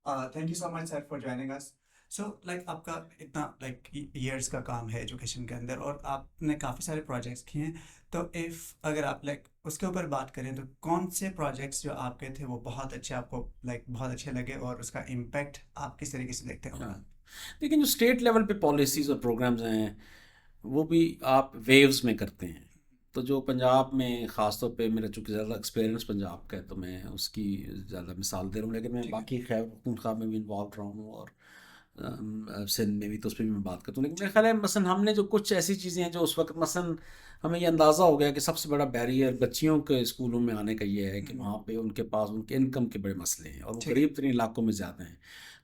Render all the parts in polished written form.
Thank you so much sir for joining us. So like आपका इतना like years का काम है एजुकेशन के अंदर और आपने काफ़ी सारे प्रोजेक्ट्स किए हैं। तो इफ़ अगर आप लाइक उसके ऊपर बात करें तो कौन से प्रोजेक्ट्स जो आपके थे वो बहुत अच्छे आपको लाइक बहुत अच्छे लगे और उसका इम्पैक्ट आप किस तरीके से देखते हैं हाँ, ओवरऑल? लेकिन जो स्टेट लेवल पे पॉलिसीज़ और प्रोग्राम्स हैं वो भी आप वेव्स में करते हैं। तो जो पंजाब में ख़ास तौर पे मेरा चूँकि ज़्यादा एक्सपीरियंस पंजाब का है तो मैं उसकी ज़्यादा मिसाल दे रहा हूँ, लेकिन मैं ठीक है। बाकी खैर पख्तूनख्वा में भी इन्वॉल्व रहा हूँ और सिंध में भी, तो उस पर भी मैं बात करता हूँ। लेकिन मेरा ठीक है। ख्याल है मसलन हमने जो कुछ ऐसी चीज़ें हैं जो उस वक्त मसलन हमें ये अंदाज़ा हो गया कि सबसे बड़ा बैरियर बच्चियों के स्कूलों में आने का ये है कि हम्म, वहाँ पे उनके पास उनके इनकम के बड़े मसले हैं और वो ठीक है। गरीब तरीन इलाकों में ज़्यादा हैं।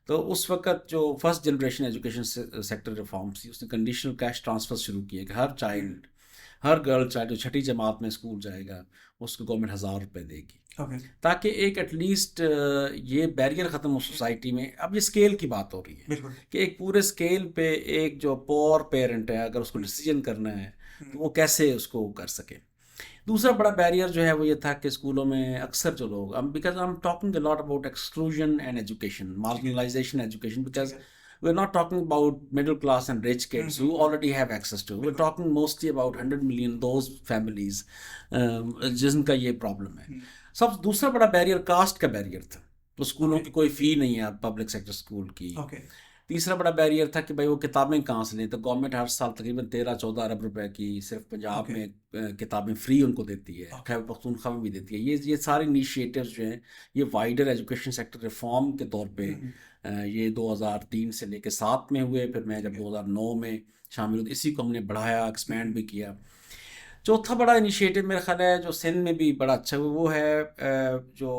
तो उस वक़्त जो first generation education sector reforms थी उसने कंडीशनल कैश ट्रांसफ़र शुरू किए कि हम्म, हर गर्ल चाइल्ड जो छठी जमात में स्कूल जाएगा उसको गवर्नमेंट 1,000 रुपये देगी, ओके। ताकि एक एटलीस्ट ये बैरियर ख़त्म हो सोसाइटी में। अब ये स्केल की बात हो रही है बिल्कुल। कि एक पूरे स्केल पे एक जो पोर पेरेंट है अगर उसको हम्म, डिसीजन करना है तो हम्म, वो कैसे उसको कर सके। दूसरा बड़ा बैरियर जो है वो ये था कि स्कूलों में अक्सर जो लोग because I am talking a lot about exclusion and education, ठीक है। मार्जिनलाइजेशन एजुकेशन, ठीक बिकॉज है। we're not talking about middle class and rich kids who already have access to, we're बिल्कुल। talking mostly about 100 million those families जिनका ये problem है। हम्म, सब दूसरा बड़ा बैरियर कास्ट का बैरियर था। तो स्कूलों ओके। की कोई फ़ी नहीं है पब्लिक सेक्टर स्कूल की। ओके। तीसरा बड़ा बैरियर था कि भाई वो किताबें कहाँ से लें, तो गवर्नमेंट हर साल तकरीबन 13-14 अरब रुपए की सिर्फ पंजाब ओके। में किताबें फ्री उनको देती है, ओके। खैबर पख्तूनख्वा में भी देती है। ये सारे इनिशिएटिव्स जो हैं ये वाइडर एजुकेशन सेक्टर रिफॉर्म के तौर पे ये 2003 से लेके 7 में हुए, फिर मैं ठीक जब है। 2009 में शामिल हुई इसी को हमने बढ़ाया, एक्सपैंड हम्म, भी किया। चौथा बड़ा इनिशिएटिव मेरा ख्याल है जो सिंध में भी बड़ा अच्छा हुआ वो है जो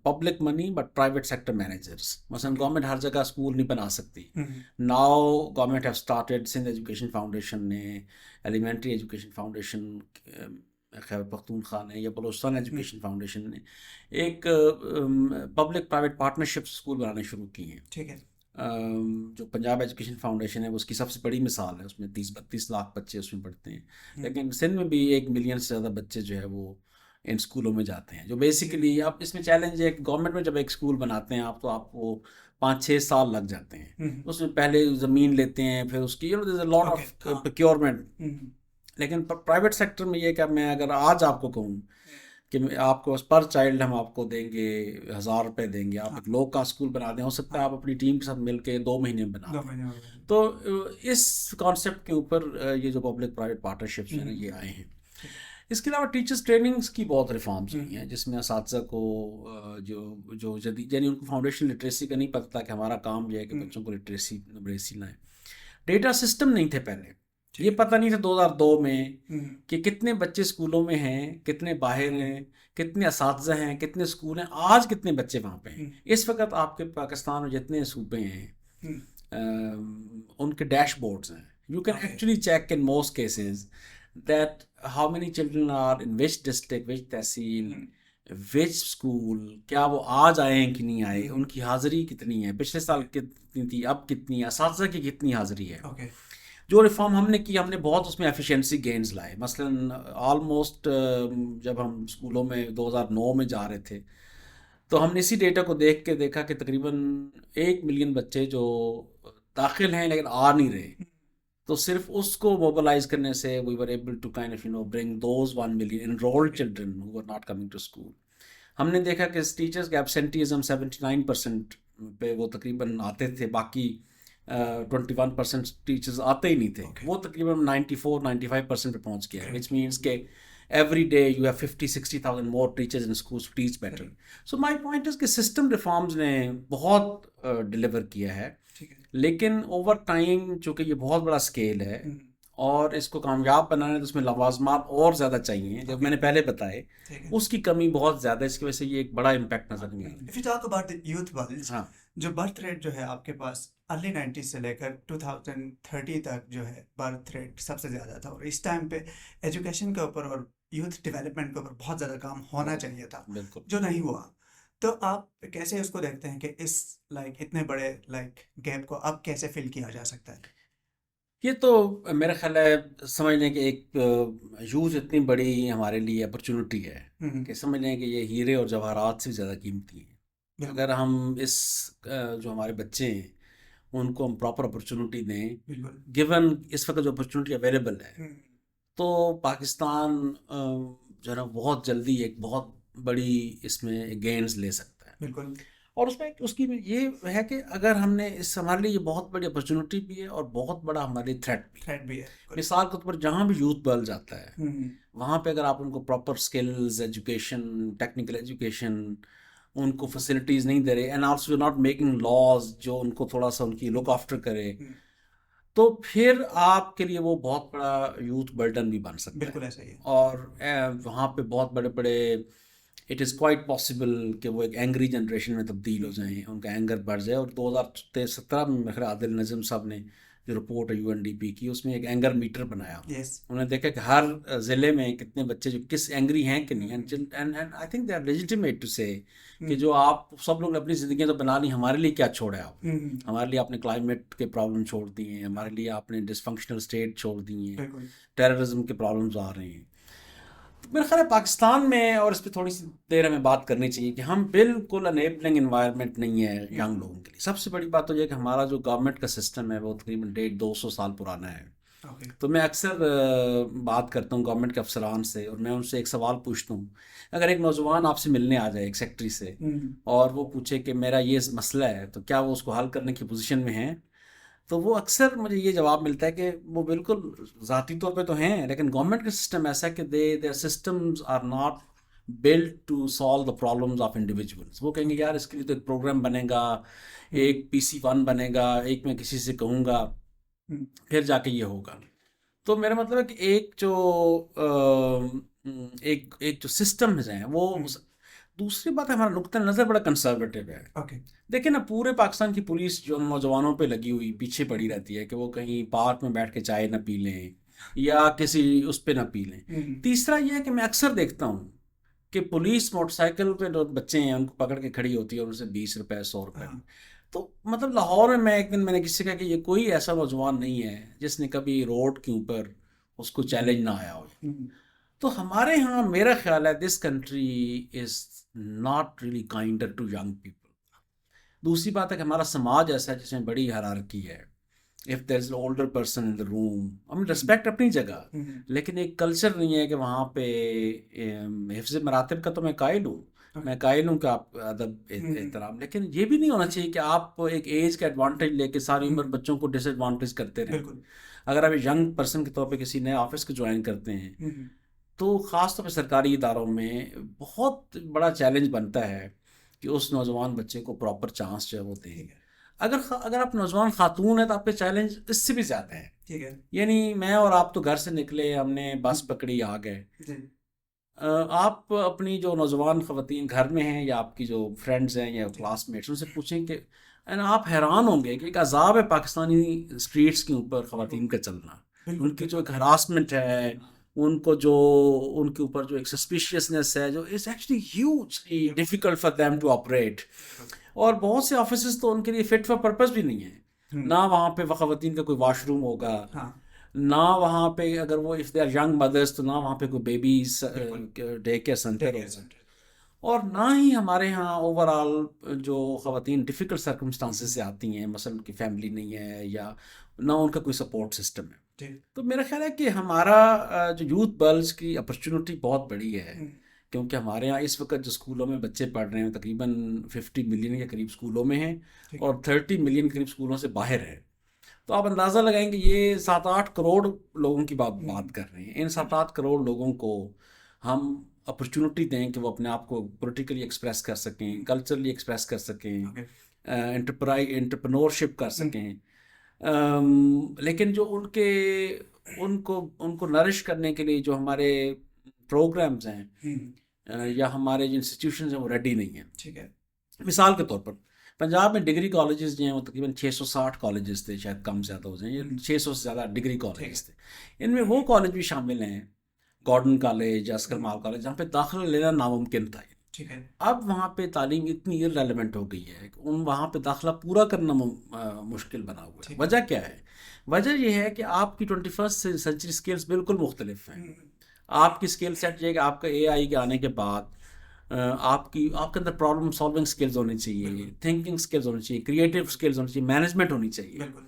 public money but private sector managers, मसलन ओके। गवर्नमेंट हर जगह स्कूल नहीं बना सकती। Hmm, now government have started, Sindh education foundation ने, elementary education foundation Khyber Pakhtunkhwa ने या बलोचिस्तान हम्म, एजुकेशन फाउंडेशन ने एक पब्लिक प्राइवेट पार्टनरशिप स्कूल बनाने शुरू किए हैं। ठीक है। जो पंजाब एजुकेशन फाउंडेशन है वो उसकी सबसे बड़ी मिसाल है, उसमें 30-32 लाख बच्चे उसमें पढ़ते हैं। हम्म, लेकिन सिंध में भी 1 मिलियन से ज़्यादा बच्चे जो है वो इन स्कूलों में जाते हैं, जो ठीक है। बेसिकली अब इसमें चैलेंज है कि गवर्नमेंट में जब एक स्कूल बनाते हैं आप तो आपको 5-6 साल लग जाते हैं। हम्म, उसमें पहले ज़मीन लेते हैं, फिर उसकी there a lot okay. Of हाँ। प्रोक्योरमेंट। हम्म, लेकिन प्राइवेट सेक्टर में ये क्या, मैं अगर आज आपको कहूँ कि आपको पर चाइल्ड हम आपको देंगे 1,000 रुपये देंगे, आप हाँ। एक लो का स्कूल बना दें, हो सकता है हाँ। आप अपनी टीम के साथ मिलके 2 महीने में बना दो दें। महीने हो गए। तो इस कॉन्सेप्ट के ऊपर ये जो पब्लिक प्राइवेट पार्टनरशिप्स हैं ना हम्म, ये आए हैं। ठीक है। इसके अलावा टीचर्स ट्रेनिंग्स की बहुत रिफॉर्म्स हुई हम्म, हैं जिसमें असातिज़ा को जो जो जदीद यानी उनको फाउंडेशन लिटरेसी का नहीं पता था कि हमारा काम ये है कि हम्म, बच्चों को लिटरेसी लाएं। डेटा सिस्टम नहीं थे पहले, ये ठीक है। पता नहीं था 2002 में हम्म, कि कितने बच्चे स्कूलों में हैं, कितने बाहर हैं, कितने असातिज़ा हैं, कितने स्कूल हैं, आज कितने बच्चे वहाँ पे हैं। हम्म, इस वक्त आपके पाकिस्तान में जितने सूबे हैं हम्म, उनके डैशबोर्ड्स हैं। You can okay. Actually check in most cases that how many children are in which district, which tehsil, hmm, which school, क्या वो आज आए हैं कि नहीं आए, हम्म, उनकी हाज़िरी कितनी है, पिछले ठीक साल है। कितनी थी, अब कितनी है, असातिज़ा की कितनी हाज़िरी है। ओके। जो रिफॉर्म हमने की हमने बहुत उसमें एफिशिएंसी गेन्स लाए, मसलन ऑलमोस्ट जब हम स्कूलों में 2009 में जा रहे थे तो हमने इसी डेटा को देख के देखा कि तकरीबन 1 मिलियन बच्चे जो दाखिल हैं लेकिन आ नहीं रहे, हम्म, तो सिर्फ उसको मोबिलाइज करने से we were able to kind of bring those 1 million enrolled okay. Children who were not coming to school. हमने देखा कि टीचर्स के एब्सेंटीज़म 79% पे वो तकरीबन आते थे, बाकी 21% टीचर्स आते ही नहीं थे, ओके। वो तकरीबन 94-95% पे पहुंच गया है, ग्रेट। विच मीन्स के every day you have 50-60,000 more teachers in schools to teach better. Correct. So my point is कि सिस्टम रिफॉर्म्स ने बहुत डिलीवर किया है, ठीक है। लेकिन ओवर टाइम चूँकि ये बहुत बड़ा स्केल है हम्म, और इसको कामयाब बनाना है तो उसमें लवाजमात और ज़्यादा चाहिए जो ओके। मैंने पहले बताए, ठीक है। उसकी कमी बहुत ज़्यादा है, इसकी वजह से ये एक बड़ा इम्पैक्ट नज़र नहीं आ if you talk about the youth bulge, रहा। हाँ, जो बर्थ रेट जो है आपके पास अर्ली 90s से लेकर 2030 तक जो है बर्थ रेट सबसे ज़्यादा था और इस टाइम पे एजुकेशन के ऊपर और यूथ डेवलपमेंट के ऊपर बहुत ज़्यादा काम होना चाहिए था बिल्कुल। जो नहीं हुआ। तो आप कैसे उसको देखते हैं कि इस लाइक इतने बड़े लाइक गैप को अब कैसे फिल किया जा सकता है? ये तो मेरा ख्याल है समझ लें कि एक यूथ इतनी बड़ी हमारे लिए अपॉर्चुनिटी है हम्म, कि समझ लें कि ये हीरे और जवाहरात से ज़्यादा कीमती हैं। बिल्कुल अगर हम इस जो हमारे बच्चे हैं उनको हम प्रॉपर अपॉर्चुनिटी दें, बिल्कुल। गिवन इस वक्त जो अपॉर्चुनिटी अवेलेबल है, हम्म, तो पाकिस्तान जो है ना बहुत जल्दी एक बहुत बड़ी इसमें गेन्स ले सकता है। बिल्कुल और उसमें उसकी ये है कि अगर हमने इस हमारे लिए ये बहुत बड़ी अपॉर्चुनिटी भी है और बहुत बड़ा हमारे लिए थ्रेट भी है। थ्रेट भी है बिल्कुल। मिसाल के तौर पर जहाँ भी यूथ बढ़ जाता है, हम्म, वहाँ पे अगर आप उनको proper skills, education, technical education, उनको फैसिलिटीज़ नहीं दे रहे, and also not making laws जो उनको थोड़ा सा उनकी लुक आफ्टर करे, हम्म, तो फिर आपके लिए वो बहुत बड़ा यूथ बर्डन भी बन सकता है। बिल्कुल ऐसा ही है। और वहाँ पे बहुत बड़े बड़े इट इज़ क्वाइट पॉसिबल कि वो एक एंग्री जनरेशन में तब्दील हो जाएं, उनका एंगर बढ़ जाए। और 2017 में मेरे ख्याल आदिल नज़म साहब ने जो रिपोर्ट है यूएनडीपी की, उसमें एक एंगर मीटर बनाया। यस। उन्होंने देखा कि हर ज़िले में कितने बच्चे जो किस एंग्री हैं कि नहीं, and I think they are legitimate to say कि जो आप सब लोग ने अपनी ज़िंदगी तो बना ली, हमारे लिए क्या छोड़ा है आपने? हमारे लिए आपने क्लाइमेट के प्रॉब्लम छोड़ दिए हैं, हमारे लिए आपने डिसफंक्शनल स्टेट छोड़ दिए हैं, बिल्कुल टेररिज्म के प्रॉब्लम्स आ रहे हैं। तो मेरा ख्याल है पाकिस्तान में, और इस पर थोड़ी सी देर हमें बात करनी चाहिए कि हम बिल्कुल अनेबलिंग इन्वायरमेंट नहीं है यंग लोगों के लिए। सबसे बड़ी बात तो यह है कि हमारा जो गवर्नमेंट का सिस्टम है वो तकरीबन 150-200 साल पुराना है। ओके। तो मैं अक्सर बात करता हूँ गवर्नमेंट के अफसरान से, और मैं उनसे एक सवाल पूछता हूँ। अगर एक नौजवान आपसे मिलने आ जाए एक सेक्रेटरी से, और वो पूछे कि मेरा ये मसला है, तो क्या वो उसको हल करने की पोजीशन में है? तो वो अक्सर मुझे ये जवाब मिलता है कि वो बिल्कुल ज़ाती तौर पे तो हैं, लेकिन गवर्नमेंट का सिस्टम ऐसा है कि there systems are not built to solve the problems of individuals. वो कहेंगे यार इसके लिए तो एक प्रोग्राम बनेगा, एक PC1 बनेगा, एक मैं किसी से कहूँगा, फिर जाके ये होगा। तो मेरा मतलब है कि एक जो एक एक जो सिस्टम है वो दूसरी बात है, हमारा नुक्ता नज़र बड़ा कंसर्वेटिव है। ओके। देखिए ना, पूरे पाकिस्तान की पुलिस जो नौजवानों पे लगी हुई पीछे पड़ी रहती है कि वो कहीं पार्क में बैठ के चाय ना पी लें या किसी उस पे ना पी लें। तीसरा ये है कि मैं अक्सर देखता हूँ कि पुलिस मोटरसाइकिल पे जो बच्चे हैं उनको पकड़ के खड़ी होती है और उनसे 20 रुपए 100 रुपए। हाँ। तो मतलब लाहौर में मैं एक दिन मैंने किसी से कहा कि ये कोई ऐसा नौजवान नहीं है जिसने कभी रोड के ऊपर उसको चैलेंज ना आया हो। तो हमारे यहाँ मेरा ख्याल है this country is not really kinder to young people. दूसरी बात है कि हमारा समाज ऐसा है जिसमें बड़ी हायरार्की है। If there is older person in the room, हम रिस्पेक्ट अपनी जगह, लेकिन एक कल्चर नहीं है कि वहाँ पे हिफ्ज़ मरातिब का तो मैं कायल हूँ, मैं कायल हूँ कि आप अदब एहतराम, लेकिन ये भी नहीं होना चाहिए कि आप एक एज का एडवांटेज लेके सारी उम्र बच्चों को डिसएडवांटेज करते रहें। बिल्कुल। अगर आप यंग पर्सन के तौर पे किसी नए ऑफिस को ज्वाइन करते हैं, तो ख़ास तौर पे सरकारी इदारों में बहुत बड़ा चैलेंज बनता है कि उस नौजवान बच्चे को प्रॉपर चांस जो है वो दें। अगर आप नौजवान खातून हैं तो आपके चैलेंज इससे भी ज़्यादा है। ठीक है। यानी मैं और आप तो घर से निकले, हमने बस पकड़ी, आ गए। आप अपनी जो नौजवान ख़वातीन घर में हैं या आपकी जो फ्रेंड्स हैं या क्लासमेट्स, उनसे पूछें कि एंड आप हैरान होंगे कि एक अजाब है पाकिस्तानी स्ट्रीट्स के ऊपर ख़वातीन का चलना। उनकी जो एक हरासमेंट है, उनको जो उनके ऊपर जो एक सस्पिशियसनेस है, जो is actually hugely difficult for them to operate. और बहुत से ऑफिसेज तो उनके लिए फिट फॉर पर्पस भी नहीं है। ना वहाँ पे ख़वातीन का कोई वॉशरूम होगा, ना वहाँ पे अगर वो if they are young mothers तो ना वहाँ पे कोई बेबीज डे केयर सेंटर होगा, और ना ही हमारे यहाँ ओवरऑल जो ख़वातीन डिफ़िकल्ट सर्कमस्टांसिस से आती हैं, मसलन उनकी फैमिली नहीं है या ना उनका कोई सपोर्ट सिस्टम है। तो मेरा ख्याल है कि हमारा जो यूथ बल्ज की अपॉर्चुनिटी बहुत बड़ी है, क्योंकि हमारे यहाँ इस वक्त जो स्कूलों में बच्चे पढ़ रहे हैं तकरीबन 50 मिलियन के करीब स्कूलों में हैं और 30 मिलियन के करीब स्कूलों से बाहर है। तो आप अंदाज़ा लगाएंगे ये 7-8 करोड़ लोगों की बात कर रहे हैं। इन 7-8 करोड़ लोगों को हम अपॉर्चुनिटी दें कि वो अपने आप को पॉलिटिकली एक्सप्रेस कर सकें, कल्चरली एक्सप्रेस कर सकें, एंटरप्रेन्योरशिप कर सकें। लेकिन जो उनको उनको नरिश करने के लिए जो हमारे प्रोग्राम्स हैं या हमारे जो इंस्टीट्यूशन हैं वो रेडी नहीं हैं। ठीक है। मिसाल के तौर पर पंजाब में डिग्री कॉलेजेस जो हैं वो तकरीबन 660 कॉलेजेस थे, शायद कम ज़्यादा हो जाए, ये 600 से ज़्यादा डिग्री कॉलेजेस थे। इनमें वो कॉलेज भी शामिल हैं, गॉर्डन कॉलेज, अस्कर माल कॉलेज, जहाँ पे दाखिला लेना नामुमकिन था। ठीक है। अब वहाँ पे तालीम इतनी इररेलेवेंट हो गई है कि वहाँ पे दाखिला पूरा करना मुश्किल बना हुआ है। वजह क्या है? वजह यह है कि आपकी 21st सेंचुरी स्किल्स बिल्कुल मुख्तलिफ हैं। आपकी स्किल सेट ये कि आपका AI के आने के बाद आपके अंदर प्रॉब्लम सॉल्विंग स्किल्स होनी चाहिए, थिंकिंग स्किल्स होनी चाहिए, क्रिएटिव स्किल्स होनी चाहिए, मैनेजमेंट होनी चाहिए। बिल्कुल।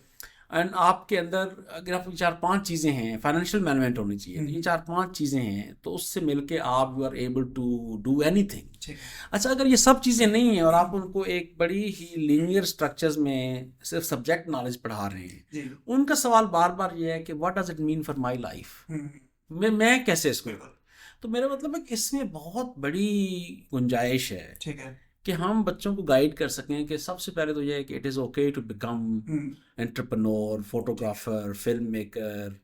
एंड आपके अंदर अगर आप 4-5 चीज़ें हैं, फाइनेंशियल मैनेजमेंट होनी चाहिए, तो ये 4-5 चीज़ें हैं, तो उससे मिलके आप you are able to do anything. ठीक है। अच्छा, अगर ये सब चीज़ें नहीं हैं और आप उनको एक बड़ी ही लीनियर स्ट्रक्चर्स में सिर्फ सब्जेक्ट नॉलेज पढ़ा रहे हैं, जी। उनका सवाल बार बार ये है कि what does it mean for my life, मैं कैसे इसको। बिल्कुल। तो मेरा मतलब है कि इसमें बहुत बड़ी गुंजाइश है ठीक है। कि हम बच्चों को गाइड कर सकें कि सबसे पहले तो ये है कि it is okay to become entrepreneur, photographer, film maker,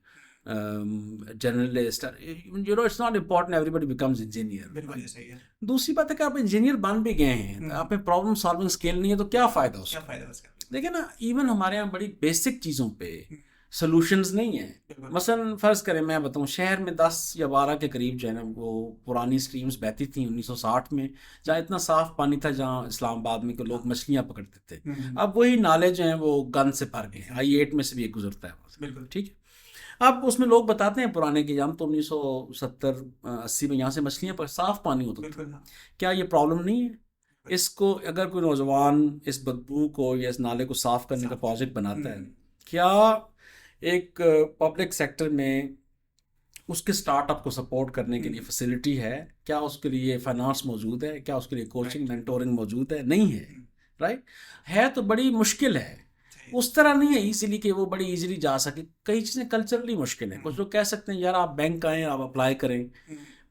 journalist. You know, it's not important everybody becomes engineer. बिल्कुल ये सही है। दूसरी बात है कि आप इंजीनियर बन भी गए हैं, आप में प्रॉब्लम सॉल्विंग स्किल नहीं है, तो क्या फ़ायदा क्या उसका। फायदा उसका? देखिए ना, इवन हमारे यहाँ बड़ी बेसिक चीज़ों पे सॉल्यूशंस नहीं है। बिल्कुल। मसलन फ़र्ज़ करें, मैं बताऊँ, शहर में 10 या 12 के करीब जो है ना वो पुरानी स्ट्रीम्स बहती थी 1960 में, जहाँ इतना साफ़ पानी था, जहाँ इस्लामाबाद में के लोग मछलियाँ पकड़ते थे। अब वही नाले जो हैं वो गंद से भर गए हैं, I-8 में से भी एक गुजरता है वहाँ से। बिल्कुल। ठीक है। अब उसमें लोग बताते हैं पुराने कि हम तो 1970-80 में यहाँ से मछलियाँ पर साफ़ पानी होता था। बिल्कुल। हाँ। क्या ये प्रॉब्लम नहीं है? इसको अगर कोई नौजवान इस बदबू को या इस नाले को साफ़ करने का प्रोजेक्ट बनाता है, क्या एक पब्लिक सेक्टर में उसके स्टार्टअप को सपोर्ट करने के लिए फैसिलिटी है? क्या उसके लिए फाइनेंस मौजूद है? क्या उसके लिए कोचिंग मेंटोरिंग मौजूद है? नहीं है। राइट है तो बड़ी मुश्किल है। उस तरह नहीं है इजीली कि वो बड़ी इजीली जा सके। कई चीज़ें कल्चरली मुश्किल हैं। कुछ लोग कह सकते हैं यार आप बैंक आएँ, आप अप्लाई करें।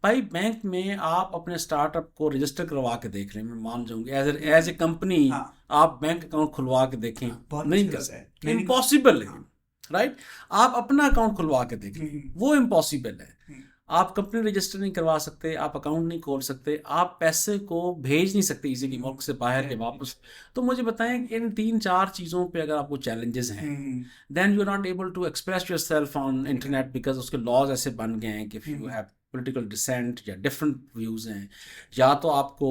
भाई बैंक में आप अपने स्टार्टअप को रजिस्टर करवा के देख लें, मैं मान जाऊंगा एज ए कंपनी। आप बैंक अकाउंट खुलवा के देखें, नहीं कर सकते, इम्पॉसिबल है। राइट आप अपना अकाउंट खुलवा के देखें, वो इम्पॉसिबल है। आप कंपनी रजिस्टर नहीं करवा सकते, आप अकाउंट नहीं खोल सकते, आप पैसे को भेज नहीं सकते इजीली मुल्क से बाहर के वापस। तो मुझे बताएं कि इन 3-4 चीज़ों पे अगर आपको चैलेंजेस हैं, then you are not able to express yourself on internet, because उसके लॉज ऐसे बन गए हैं कि if you have political dissent या डिफरेंट व्यूज़ हैं, या तो आपको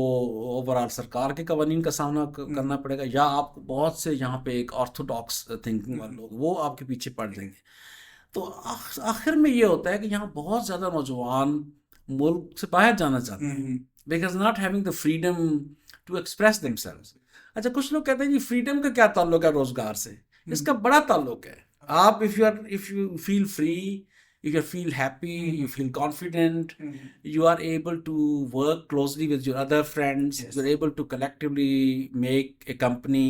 ओवरऑल सरकार के कवानीन का सामना करना पड़ेगा, या आपको बहुत से यहाँ पे एक ऑर्थोडॉक्स थिंकिंग वाले लोग वो आपके पीछे पड़ जाएंगे। तो आखिर में ये होता है कि यहाँ बहुत ज़्यादा नौजवान मुल्क से बाहर जाना चाहते हैं, because not having the freedom to express themselves. अच्छा, कुछ लोग कहते हैं जी फ्रीडम का क्या ताल्लुक है रोज़गार से? इसका बड़ा ताल्लुक है। आप if you feel free, if you feel happy, you feel confident, you are able to work closely with your other friends, you're able to collectively make a company,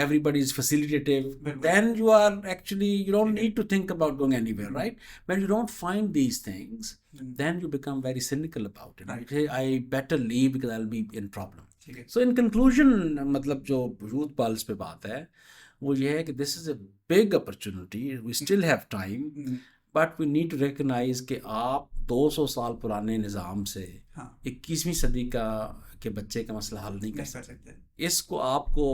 everybody is facilitative, then you are actually, you don't need to think about going anywhere, right? When you don't find these things, then you become very cynical about it. You say, I better leave because I'll be in problem. So in conclusion, मतलब जो youth pulse पे बात है वो ये है कि this is a big opportunity, we still have time, but we need to recognize कि आप 200 साल पुराने निज़ाम से 21वीं सदी के बच्चे का मसला हल नहीं कर सकते। इसको आपको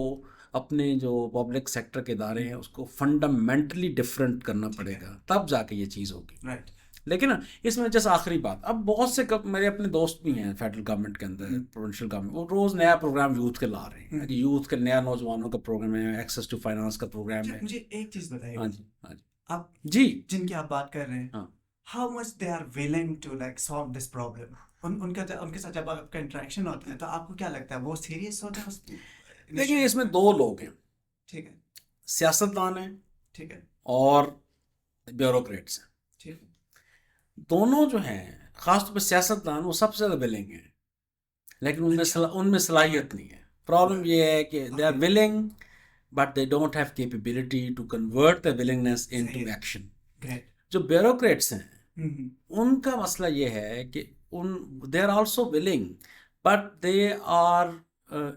अपने जो पब्लिक सेक्टर के इदारे हैं उसको फंडामेंटली डिफरेंट करना पड़ेगा, तब जाके ये चीज़ होगी। राइट लेकिन ना इसमें जैसे आखिरी बात, अब बहुत से मेरे अपने दोस्त भी हैं फेडरल गवर्नमेंट के अंदर, प्रोविंशियल गवर्नमेंट, वो रोज़ नया प्रोग्राम यूथ के ला रहे हैं कि यूथ के नया नौजवानों का प्रोग्राम है, एक्सेस टू फाइनेंस का प्रोग्राम है। मुझे एक चीज़ बताइए। हाँ जी, हाँ जी, आप जी जिनकी आप बात कर रहे हैं, how much they are willing to like solve this problem? उनके साथ जब आपका इंटरेक्शन होता है तो आपको क्या लगता है, वो सीरियस होते हैं? देखिए इसमें 2 लोग हैं, ठीक है, सियासतदान हैं, ठीक है, और ब्यूरोक्रेट्स हैं। ठीक है, दोनों जो हैं ख़ासतौर पर सियासतदान वो सबसे ज़्यादा विलिंग हैं, लेकिन उनमें सलाहियत नहीं है। प्रॉब्लम ये है कि they are willing but they don't have capability to convert the willingness into action. जो ब्यूरोक्रेट्स हैं उनका मसला ये है कि they are also willing but they are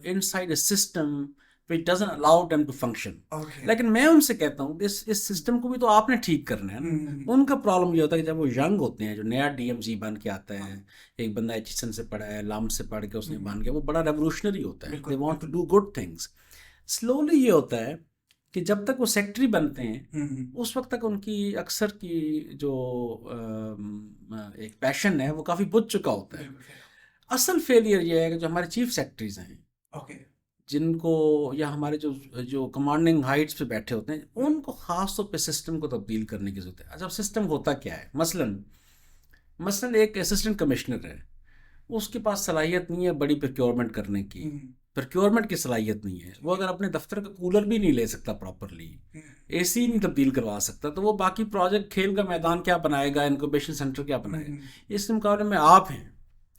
inside a system which doesn't allow them to function. लेकिन मैं उनसे कहता हूँ इस सिस्टम को भी तो आपने ठीक करना है ना। उनका प्रॉब्लम ये होता है कि जब वो यंग होते हैं, जो नया DMG बन के आता है, एक बंदा एचिसन से पढ़ा है, लम से पढ़ के उसने बन गया, वो बड़ा रेवोल्यूशनरी होता है, they want to do good things. Slowly ये होता है कि जब तक वो सेक्रेटरी बनते हैं उस वक्त तक उनकी अक्सर की जो एक पैशन है वो काफ़ी बुझ चुका होता है। असल फेलियर ये है कि जो हमारे चीफ सेक्रेटरीज हैं, जिनको या हमारे जो कमांडिंग हाइट्स पे बैठे होते हैं, उनको ख़ास तौर पे सिस्टम को तब्दील करने की ज़रूरत है। अच्छा, सिस्टम होता क्या है? मसलन एक असिस्टेंट कमिश्नर है, उसके पास सलाहियत नहीं है बड़ी प्रोक्योरमेंट करने की, प्रोक्योरमेंट की सलाहियत नहीं है, वो अगर अपने दफ्तर का कूलर भी नहीं ले सकता प्रॉपरली, एसी नहीं तब्दील करवा सकता, तो वो बाकी प्रोजेक्ट खेल का मैदान क्या बनाएगा, इनक्यूबेशन सेंटर क्या बनाएगा। इस मुकाबले में आप हैं,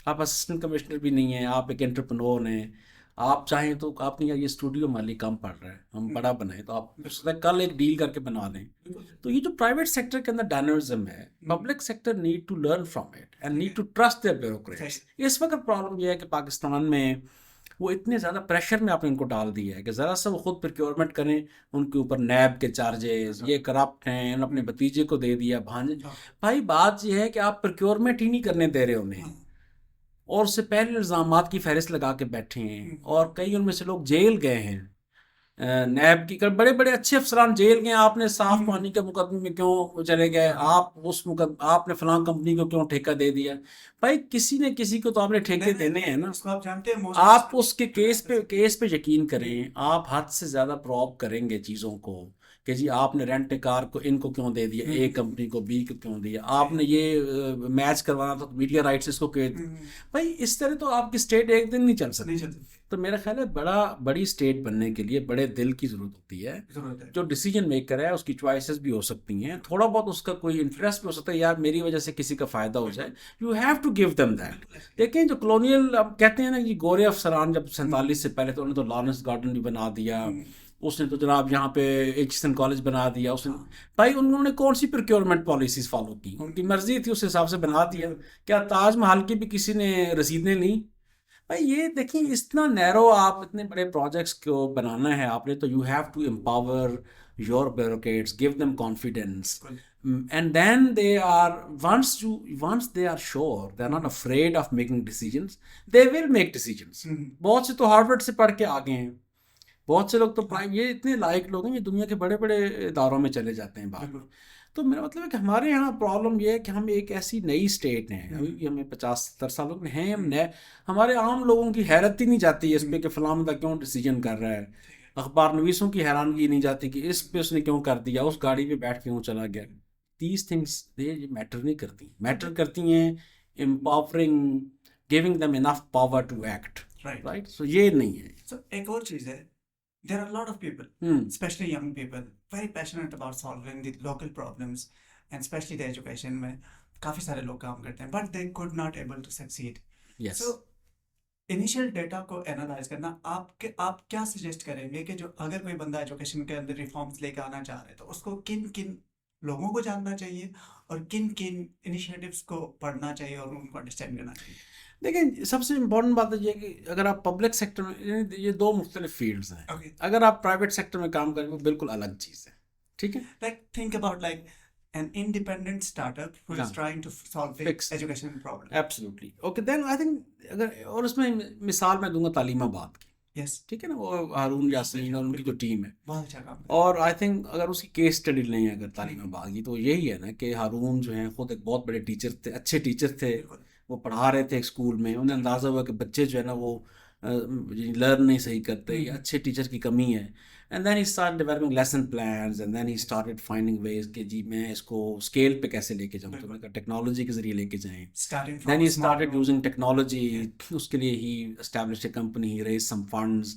आप असिस्टेंट कमिश्नर भी नहीं हैं, आप एक एंटरप्रेन्योर हैं, आप चाहें तो आपने यार ये स्टूडियो मालिक कम पड़ रहा है, हम बड़ा बनाए, तो आप हो सकता है कल एक डील करके बना लें। तो ये जो प्राइवेट सेक्टर के अंदर डायनामिज्म है, public sector need to learn from it and need to trust their bureaucrats. इस वक्त प्रॉब्लम ये है कि पाकिस्तान में वो इतने ज़्यादा प्रेशर में आपने इनको डाल दिया है कि ज़रा सा वो खुद प्रोक्योरमेंट करें, उनके ऊपर नैब के चार्जेस, ये करप्ट हैं, अपने भतीजे को दे दिया भांजे। भाई बात ये है कि आप प्रोक्योरमेंट ही नहीं करने दे रहे उन्हें, और उससे पहले इल्ज़ामात की फहरिस्त लगा के बैठे हैं, और कई उनमें से लोग जेल गए हैं। नैब की बड़े बड़े अच्छे अफसरान जेल गए, आपने साफ पानी के मुकदमे में क्यों चले गए, आप उस आपने फलां कंपनी को क्यों ठेका दे दिया। भाई किसी ने किसी को तो आपने ठेके देने हैं ना, उसको आप जानते हैं आप उसके केस पे यकीन करें। आप हद से ज़्यादा प्रॉब करेंगे चीज़ों को कि जी आपने रेंट कार को इनको क्यों दे दिया, ए कंपनी को बी को क्यों दिया, आपने ये मैच करवाना था मीडिया राइट्स इसको क्यों। भाई इस तरह तो आपकी स्टेट एक दिन नहीं चल सकती। तो मेरा ख्याल है बड़ी स्टेट बनने के लिए बड़े दिल की ज़रूरत होती है। जो डिसीजन मेकर है उसकी चॉइसेस भी हो सकती हैं, थोड़ा बहुत उसका कोई इंटरेस्ट भी हो सकता है, यार मेरी वजह से किसी का फ़ायदा हो जाए, you have to give them that. लेकिन जो कॉलोनियल अब कहते हैं ना कि गोरे अफसरान जब 47 से पहले, तो उन्होंने तो लॉरेंस गार्डन भी बना दिया, उसने तो जनाब यहाँ पे एचिसन कॉलेज बना दिया, उसने भाई उन्होंने कौन सी प्रोक्योरमेंट पॉलिसीज फॉलो की, उनकी मर्जी थी, उस हिसाब से बना दिया। क्या ताजमहल की भी किसी ने रसीदें ली? भाई ये देखिए इतना नैरो, आप इतने बड़े प्रोजेक्ट्स को बनाना है आपने, तो you have to empower your bureaucrats, give them confidence, and then they are once they are sure, they are not afraid of making decisions, they will make decisions। बहुत से तो हार्वर्ड से पढ़ के आ गए हैं, बहुत से लोग तो प्राइम, ये इतने लायक लोग हैं, ये दुनिया के बड़े बड़े इदारों में चले जाते हैं बाद में। तो मेरा मतलब है कि हमारे यहाँ प्रॉब्लम ये है कि हम एक ऐसी नई स्टेट हैं, अभी भी हमें 50-70 सालों में हैं, हम नए, हमारे आम लोगों की हैरत ही नहीं जाती है इस पर कि फलां बंदा क्यों डिसीजन कर रहा है, अखबार नवीसों की हैरानगी नहीं जाती कि इस पे उसने क्यों कर दिया, उस गाड़ी पे बैठ के क्यों चला गया। दीज थिंग्स ये मैटर नहीं करती, मैटर करती हैं empowering, giving them enough power to act, right. So ये नहीं है। सो एक और चीज़ है, there are a lot of people, especially young people, very passionate about solving the local problems and especially the education में काफ़ी सारे लोग काम करते हैं, but they could not able to succeed। Yes। So initial data को analyse करना, आप क्या सजेस्ट करेंगे कि जो अगर कोई बंदा एजुकेशन के अंदर रिफॉर्म्स लेकर आना चाह रहे हैं, तो उसको किन किन लोगों को जानना चाहिए और किन किन इनिशिएटिव्स को पढ़ना चाहिए और उनको अंडरस्टैंड करना चाहिए? देखिए सबसे इम्पोर्टेंट बात है कि अगर आप पब्लिक सेक्टर में, ये दो मुख्तलिफ फील्ड्स हैं। अगर आप प्राइवेट सेक्टर में काम करें वो बिल्कुल अलग चीज़ है, ठीक है। Like think about like an independent startup who is trying to solve the education problem। Absolutely। Okay, then I think अगर, और उसमें मिसाल मैं दूंगा तालीमाबाद की, yes, ठीक है ना, वो हारून यासीन और उनकी जो टीम है, बहुत अच्छा काम। और आई थिंक अगर उसकी केस स्टडी लें अगर तालीमाबाद की, तो यही है ना कि हारून जो है खुद एक बहुत बड़े टीचर थे, अच्छे टीचर थे, वो पढ़ा रहे थे एक स्कूल में, उन्हें अंदाज़ा हुआ कि बच्चे जो है ना वो लर्न नहीं सही करते, या अच्छे टीचर की कमी है। And then he start developing lesson plans, and then he started finding ways कि जी मैं इसको स्केल पे कैसे लेके जाऊँ, तो मैं टेक्नोलॉजी के जरिए लेके जाएँ। Then he started using technology, उसके लिए he establish a company, he raise some funds,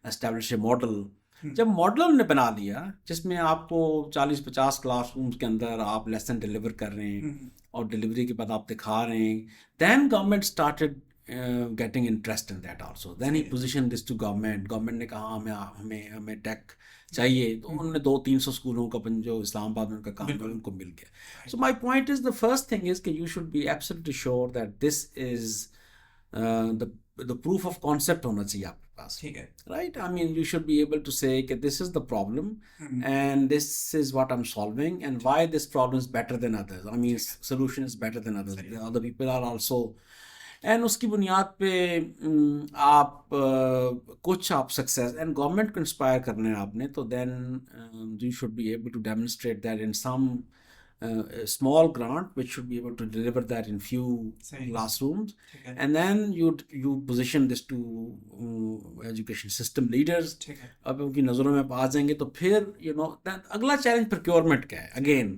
establish a model. जब मॉडल उन्होंने बना लिया जिसमें आपको 40-50 क्लासरूम्स के अंदर आप लेसन डिलीवर कर रहे हैं और डिलीवरी के बाद आप दिखा रहे हैं, then government started getting interest in that also. Then he position this to government, government ने कहा हमें टेक चाहिए, तो उन्होंने 200-300 स्कूलों का जो इस्लामाबाद में उनका काम है उनको मिल गया। So my point is, the first thing is कि you should be absolutely sure that this is the proof of concept होना चाहिए आपके पास, ठीक है, right. I mean you should be able to say कि this is the problem and this is what I am solving and why this problem is better than others, I mean solution is better than others, other people are also. And उसकी बुनियाद पे आप कुछ आप success and government को inspire करने हैं आपने, तो then you should be able to demonstrate that in some small grant which should be able to deliver that in few classrooms, and then you position this to education system leaders। अब उनकी नज़रों में आप आ जाएंगे तो फिर अगला challenge procurement का है। अगेन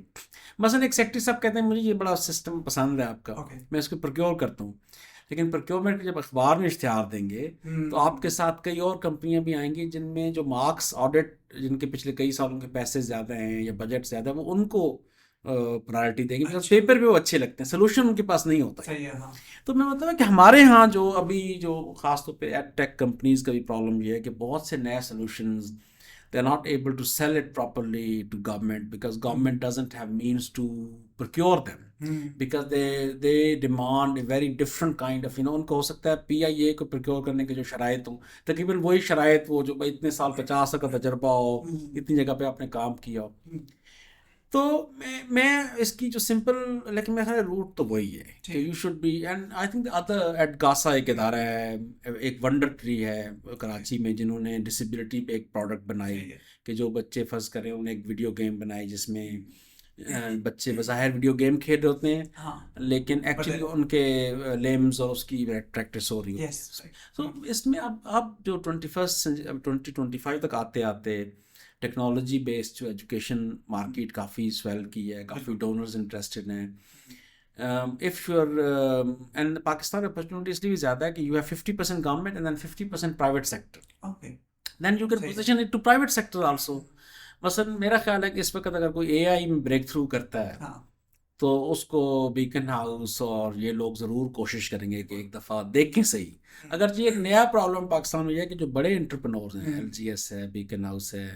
मसलन एक सेक्रेटरी साहब कहते हैं मुझे ये बड़ा सिस्टम पसंद है आपका, मैं इसको प्रोक्योर करता हूँ, लेकिन प्रोक्योरमेंट जब अखबार में इश्तिहार देंगे तो हम्म, आपके साथ कई और कंपनियां भी आएंगी जिनमें जो मार्क्स ऑडिट, जिनके पिछले कई सालों के पैसे ज़्यादा हैं या बजट ज़्यादा है, वो उनको प्रायोरिटी देंगे, बिकॉज अच्छा पेपर पे वो अच्छे लगते हैं, सोल्यूशन उनके पास नहीं होता है। सही है हाँ तो मैं मतलब है कि हमारे यहाँ जो अभी जो खासतौर पे एड टेक कंपनीज का भी प्रॉब्लम ये है कि बहुत से नए solutions they are not able to sell it properly to government, because government doesn't have means to procure them, hmm, because they demand a very different kind of, उनको हो सकता है PIA को प्रोक्योर करने के जो शराइत हो, तकरीबन वही शराइत वो जो भाई इतने साल 50 साल का तजर्बा हो, हम्म, इतनी जगह पे आपने काम किया हो। हम्म, तो मैं इसकी जो सिंपल, लेकिन मेरा ख्याल रूट तो वही है कि ठीक you should B, and I think other at गासा एक इदारा है, एक वंडर ट्री है कराची में, जिन्होंने डिसेबिलिटी पे एक प्रोडक्ट बनाई सही है कि जो बच्चे फंस करें, उन्हें एक वीडियो गेम बनाई जिसमें बच्चे बज़ाहिर वीडियो गेम खेल रहे होते हैं हाँ लेकिन एक्चुअली बट उनके लेम्स और उसकी प्रैक्टिस हो रही होती यस है। तो इसमें अब जो 2025 तक आते आते टेक्नोलॉजी बेस्ड जो एजुकेशन मार्केट काफ़ी स्वेल की है, काफ़ी बिल्कुल डोनर्स इंटरेस्टेड हैं। इफ़ यूर एंड पाकिस्तान में अपॉर्चुनिटी इसलिए भी ज़्यादा है कि you have 50% government and then 50% private sector, okay then you can सही है position it to private sector also. मसलन मेरा ख्याल है कि इस वक्त अगर कोई AI में ब्रेक थ्रू करता है हाँ तो उसको बीकन हाउस और ये लोग ज़रूर कोशिश करेंगे कि एक दफ़ा देखें सही। अगर ये एक नया प्रॉब्लम पाकिस्तान में ये है कि जो बड़े एंटरप्रेन्योर्स हैं, LGS है, बीकन हाउस है,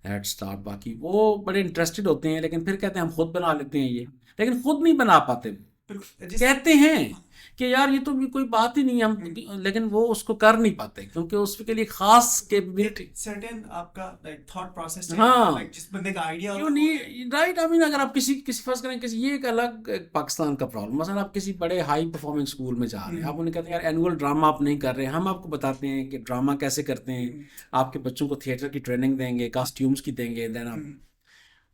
हेड स्टार्ट, बाकी वो बड़े इंटरेस्टेड होते हैं लेकिन फिर कहते हैं हम खुद बना लेते हैं ये, लेकिन खुद नहीं बना पाते। बिल्कुल जिस कहते हैं कि यार ये तो भी कोई बात ही नहीं है हम, लेकिन वो उसको कर नहीं पाते क्योंकि उसके लिए खास कैपेबिलिटी। सर्टेन आपका लाइक थॉट प्रोसेस हाँ, लाइक जिस बंदे का idea you need right, I mean अगर आप किसी किसी फर्स्ट करें किसी, ये एक अलग एक पाकिस्तान का प्रॉब्लम, मसलन आप किसी बड़े हाई परफॉर्मिंग स्कूल में जा रहे हैं, आप उन्हें कहते हैं यार एनुअल ड्रामा आप नहीं कर रहे हैं, हम आपको बताते हैं कि ड्रामा कैसे करते हैं, आपके बच्चों को थिएटर की ट्रेनिंग देंगे, कॉस्ट्यूम्स की देंगे, देन आप,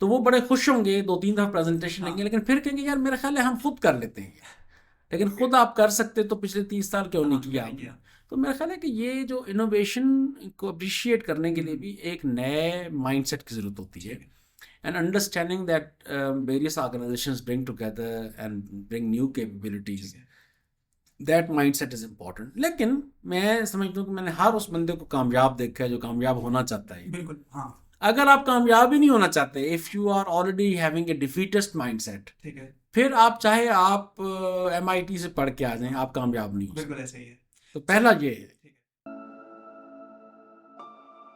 तो वो बड़े खुश होंगे, 2-3 दफ़ा प्रेजेंटेशन देंगे, लेकिन फिर कहेंगे यार मेरा ख्याल है हम खुद कर लेते हैं, लेकिन खुद आप कर सकते तो पिछले 30 साल क्यों नहीं किया आपने। तो मेरा ख्याल है कि ये जो इनोवेशन को अप्रिशिएट करने के लिए भी एक नए माइंडसेट की ज़रूरत होती है, and understanding that various organisations bring together and bring new capabilities, that mindset is important. लेकिन मैं समझता हूँ कि मैंने हर उस बंदे को कामयाब देखा है जो कामयाब होना चाहता है। बिल्कुल हाँ अगर आप कामयाब ही नहीं होना चाहते, if you are already having a defeatist mindset, ठीक है फिर आप चाहे आप MIT से पढ़ के आ जाएं, आप कामयाब नहीं हो सकते। बिल्कुल ऐसा ही है तो पहला ये है।